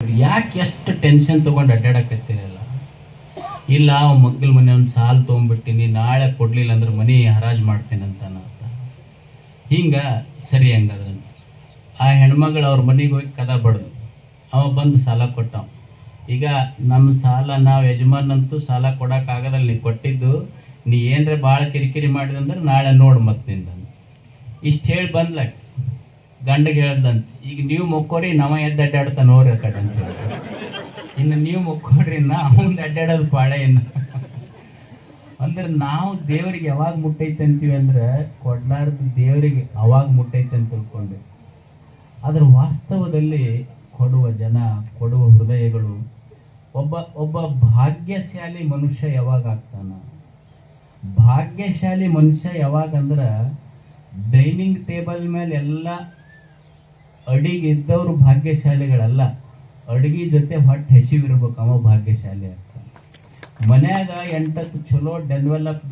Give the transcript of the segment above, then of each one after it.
ಯಾಕೆ ಎಷ್ಟು ಟೆನ್ಷನ್ ತಗೊಂಡು ಅಡ್ಡಾಡಕತ್ತೀರಲ್ಲ? ಇಲ್ಲ ಮಗ್ಗಲ್ ಮನೆ ಒಂದು ಸಾಲು ತೊಗೊಂಡ್ಬಿಟ್ಟಿನಿ, ನಾಳೆ ಕೊಡ್ಲಿಲ್ಲ ಅಂದ್ರೆ ಮನೆ ಹರಾಜ್ ಮಾಡ್ತೇನೆ ಅಂತ ಹಿಂಗ ಸರಿ ಹಂಗದ. ಆ ಹೆಣ್ಮಗಳು ಅವ್ರ ಮನೆಗೆ ಹೋಗಿ ಕದ ಬಡ್ದು ಅವ ಬಂದು ಸಾಲ ಕೊಟ್ಟವ. ಈಗ ನಮ್ಮ ಸಾಲ ನಾವು ಯಜಮಾನಂತೂ ಸಾಲ ಕೊಡೋಕ್ಕಾಗದಲ್ಲ, ನೀ ಕೊಟ್ಟಿದ್ದು ನೀ ಏನರ ಭಾಳ ಕಿರಿಕಿರಿ ಮಾಡಿದಂದ್ರೆ ನಾಳೆ ನೋಡು ಮತ್ತೆ ನಿಂದ ಇಷ್ಟು ಹೇಳಿ ಬಂದ್ಲ. ಗಂಡಗೆ ಹೇಳ್ದಂತ, ಈಗ ನೀವು ಮೊಕ್ಕೋರಿ ನಾವ ಎದ್ದು ಅಡ್ಡಾಡ್ತಾ ನೋಡ್ರಿ ಆ ಕಡೆ ಅಂತ ಹೇಳಿ, ಇನ್ನು ನೀವು ಮೊಕ್ಕೋಡ್ರಿ ನಾ ಅವ್ನು ಅಡ್ಡಾಡೋದು ಪಾಳೆ ಇನ್ನು. ಅಂದ್ರೆ ನಾವು ದೇವರಿಗೆ ಯಾವಾಗ ಮುಟ್ಟೈತೆ ಅಂತೀವಿ ಅಂದ್ರೆ ಕೊಡ್ಲಾರ್ದು ದೇವರಿಗೆ ಅವಾಗ ಮುಟ್ಟೈತೆ ಅಂತ ತಿಳ್ಕೊಂಡೆ. ಅದರ ವಾಸ್ತವದಲ್ಲಿ ಕೊಡುವ ಜನ, ಕೊಡುವ ಹೃದಯಗಳು. ಒಬ್ಬ ಭಾಗ್ಯಶಾಲಿ ಮನುಷ್ಯ ಯಾವಾಗ ಆಗ್ತಾನ? ಭಾಗ್ಯಶಾಲಿ ಮನುಷ್ಯ ಯಾವಾಗಂದ್ರ ಡೈನಿಂಗ್ ಟೇಬಲ್ ಮೇಲೆ ಎಲ್ಲ ಅಡಿಗೆ ಇದ್ದವರು ಭಾಗ್ಯಶಾಲಿಗಳಲ್ಲ, ಅಡಿಗೆ ಜೊತೆ ಹೊಟ್ಟೆ ಹಸಿವಿರ್ಬೇಕು, ಅವ ಭಾಗ್ಯಶಾಲಿ ಆಗ್ತಾನೆ. ಮನ್ಯಾಗ 8 ಚಲೋ ಡೆವಲಪ್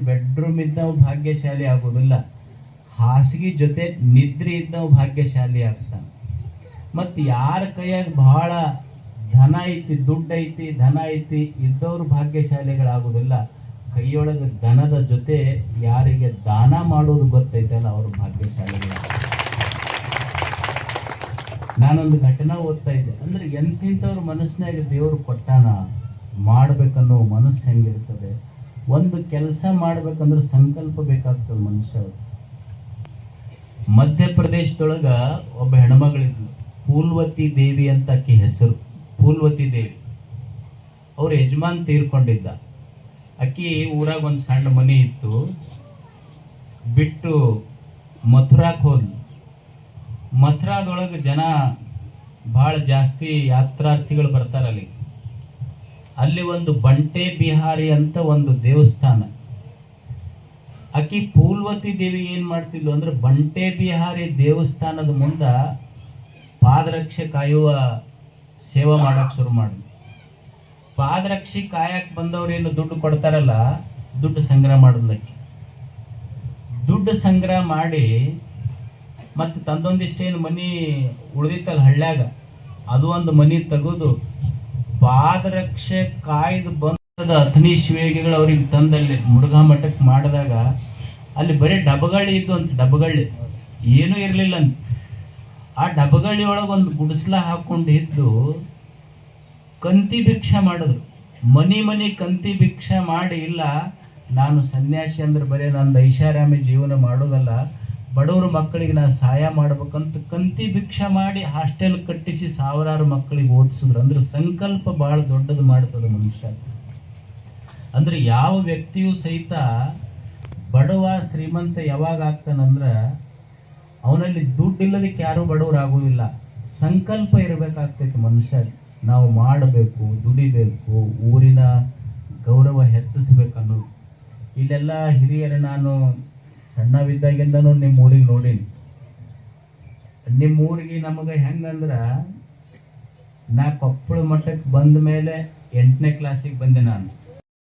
ಬೆಡ್ರೂಮ್ ಇದ್ದವು ಭಾಗ್ಯಶಾಲಿ ಆಗೋದಿಲ್ಲ, ಹಾಸಿಗೆ ಜೊತೆ ನಿದ್ರೆ ಇದ್ದವು ಭಾಗ್ಯಶಾಲಿ ಆಗ್ತಾನೆ. ಮತ್ತು ಯಾರ ಕೈಯಾಗ ಬಹಳ ಧನ ಐತಿ, ದುಡ್ಡು ಐತಿ, ಧನ ಐತಿ ಇದ್ದವರು ಭಾಗ್ಯಶಾಲಿಗಳಾಗೋದಿಲ್ಲ, ಕೈಯೊಳಗೆ ಧನದ ಜೊತೆ ಯಾರಿಗೆ ದಾನ ಮಾಡೋದು ಗೊತ್ತೈತಲ್ಲ ಅವರು ಭಾಗ್ಯಶಾಲಿಗಳು. ನಾನೊಂದು ಘಟನಾ ಓದ್ತಾ ಇದ್ದೆ. ಅಂದ್ರೆ ಎಂತಿಂಥವ್ರ ಮನಸ್ಸಿನಾಗ ದೇವರು ಕೊಟ್ಟಾನ, ಮಾಡ್ಬೇಕನ್ನೋ ಮನಸ್ಸು ಹೆಂಗಿರ್ತದೆ. ಒಂದು ಕೆಲಸ ಮಾಡ್ಬೇಕಂದ್ರೆ ಸಂಕಲ್ಪ ಬೇಕಾಗ್ತದೆ ಮನುಷ್ಯ. ಮಧ್ಯಪ್ರದೇಶದೊಳಗ ಒಬ್ಬ ಹೆಣ್ಮಗಳಿದ್ಲು, ಫೂಲ್ವತಿ ದೇವಿ ಅಂತ ಆಕಿ ಹೆಸರು. ಫೂಲ್ವತಿ ದೇವಿ ಅವ್ರ ಯಜಮಾನ್ ತೀರ್ಕೊಂಡಿದ್ದ. ಆಕಿ ಊರಾಗ ಒಂದು ಸಣ್ಣ ಮನೆ ಇತ್ತು, ಬಿಟ್ಟು ಮಥುರಾಕ್ ಹೋದ್ಲು. ಮಥುರಾದೊಳಗೆ ಜನ ಭಾಳ ಜಾಸ್ತಿ ಯಾತ್ರಾರ್ಥಿಗಳು ಬರ್ತಾರ ಅಲ್ಲಿ ಒಂದು ಬಂಟೆ ಬಿಹಾರಿ ಅಂತ ಒಂದು ದೇವಸ್ಥಾನ. ಆಕಿ ಫೂಲ್ವತಿ ದೇವಿ ಏನ್ ಮಾಡ್ತಿದ್ಲು ಅಂದ್ರೆ ಬಂಟೆ ಬಿಹಾರಿ ದೇವಸ್ಥಾನದ ಮುಂದ ಪಾದರಕ್ಷೆ ಕಾಯುವ ಸೇವೆ ಮಾಡಕ್ ಶುರು ಮಾಡಿದ್ಲು. ಪಾದರಕ್ಷೆ ಕಾಯಕ್ ಬಂದವ್ರೇನು ದುಡ್ಡು ಕೊಡ್ತಾರಲ್ಲ, ದುಡ್ಡು ಸಂಗ್ರಹ ಮಾಡಿದ್ಲಕ್ಕಿ. ದುಡ್ಡು ಸಂಗ್ರಹ ಮಾಡಿ ಮತ್ತೆ ತಂದೊಂದಿಷ್ಟೇನು ಮನಿ ಉಳಿದಿತ್ತಲ್ಲ ಹಳ್ಳ್ಯಾಗ, ಅದು ಒಂದು ಮನಿ ತೆಗೆದು ಪಾದರಕ್ಷೆ ಕಾಯ್ದು ಬಂದ ಅಥಣಿ ಶಿವೇಗಿಗಳು ಅವ್ರಿಗೆ ತಂದಲ್ಲಿ ಮುರುಘಾ ಮಠಕ್ಕೆ ಮಾಡಿದಾಗ ಅಲ್ಲಿ ಬರೀ ಡಬಗಳ್ಳಿ ಇದ್ದು ಅಂತ. ಡಬಗಳ್ಳಿ ಏನೂ ಇರಲಿಲ್ಲ ಅಂತ. ಆ ಡಬಗಳ್ಳಿ ಒಳಗೆ ಒಂದು ಗುಡಿಸ್ಲ ಹಾಕೊಂಡು ಇದ್ದು ಕಂತಿ ಭಿಕ್ಷೆ ಮಾಡಿದ್ರು. ಮನಿ ಕಂತಿ ಭಿಕ್ಷೆ ಮಾಡಿ, ಇಲ್ಲ ನಾನು ಸನ್ಯಾಸಿ ಅಂದ್ರೆ ಬರೀ ನಂದು ಐಷಾರಾಮಿ ಜೀವನ ಮಾಡೋದಲ್ಲ, ಬಡವರು ಮಕ್ಕಳಿಗೆ ನಾನು ಸಹಾಯ ಮಾಡ್ಬೇಕಂತ ಕಂತಿ ಭಿಕ್ಷೆ ಮಾಡಿ ಹಾಸ್ಟೆಲ್ ಕಟ್ಟಿಸಿ ಸಾವಿರಾರು ಮಕ್ಕಳಿಗೆ ಓದಿಸಿದ್ರು. ಅಂದ್ರೆ ಸಂಕಲ್ಪ ಬಹಳ ದೊಡ್ಡದು ಮಾಡ್ತದೆ ಮನುಷ್ಯ. ಅಂದ್ರೆ ಯಾವ ವ್ಯಕ್ತಿಯೂ ಸಹಿತ ಬಡವ ಶ್ರೀಮಂತ ಯಾವಾಗ ಆಗ್ತಾನಂದ್ರ ಅವನಲ್ಲಿ ದುಡ್ಡು ಇಲ್ಲದಕ್ಕೆ ಯಾರು ಬಡವರಾಗುವುದಿಲ್ಲ, ಸಂಕಲ್ಪ ಇರಬೇಕಾಗ್ತೈತಿ ಮನುಷ್ಯ. ನಾವು ಮಾಡಬೇಕು, ದುಡಿಬೇಕು, ಊರಿನ ಗೌರವ ಹೆಚ್ಚಿಸ್ಬೇಕನ್ನೋದು. ಇಲ್ಲೆಲ್ಲ ಹಿರಿಯರು, ನಾನು ಸಣ್ಣವಿದ್ದಾಗಿಂದನೂ ನಿಮ್ಮ ಊರಿಗೆ ನೋಡೀನಿ. ನಿಮ್ಮ ಊರಿಗೆ ನಮಗೆ ಹೆಂಗಂದ್ರ, ನಾ ಕೊಪ್ಪಳ ಮಠಕ್ಕೆ ಬಂದ ಮೇಲೆ 8ನೇ ಕ್ಲಾಸಿಗೆ ಬಂದೆ ನಾನು.